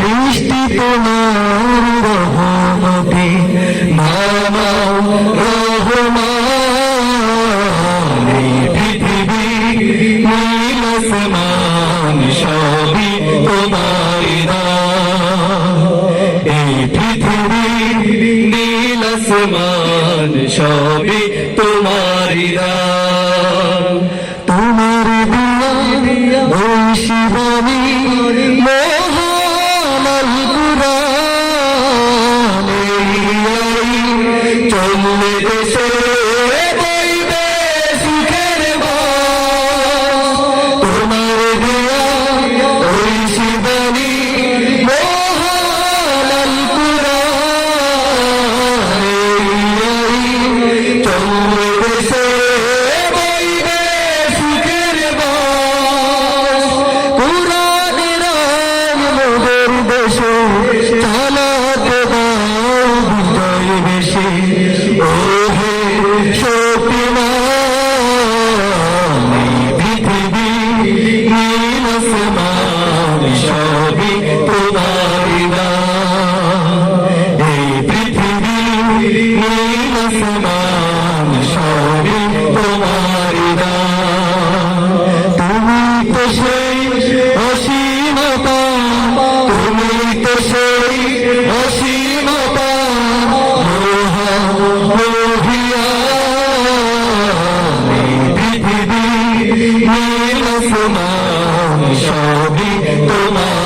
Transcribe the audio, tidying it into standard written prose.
বৃষ্টি তোমার রহমতে নামাও রহমান। এই পৃথিবী নীল আসমান সবই তোমারই দান। এই পৃথিবী নীল আসমান সবই তোমারই দান। তোমার দিয়া ওই শিবানী মহান আল কুরআন, চললে দেশে বইবে সুখের বাস। তোমার দিয়া ওই শিবানী মহান আল কুরআন, চললে দেশে বইবে সুখের বাস। কুরআনের আইন মোদের দেশে চালাতে দাও বিজয় বেশে। ও হে শক্তিমান, এই পৃথিবী নীল আসমান সবই তোমারই দান। এই পৃথিবী নীল আসমান সবই তোমারই দান। তুমি তো সেই অসীমতা, তুমি তো সেই অসীমতা মহিয়ান। এই পৃথিবী নীল আসমান সবই তোমার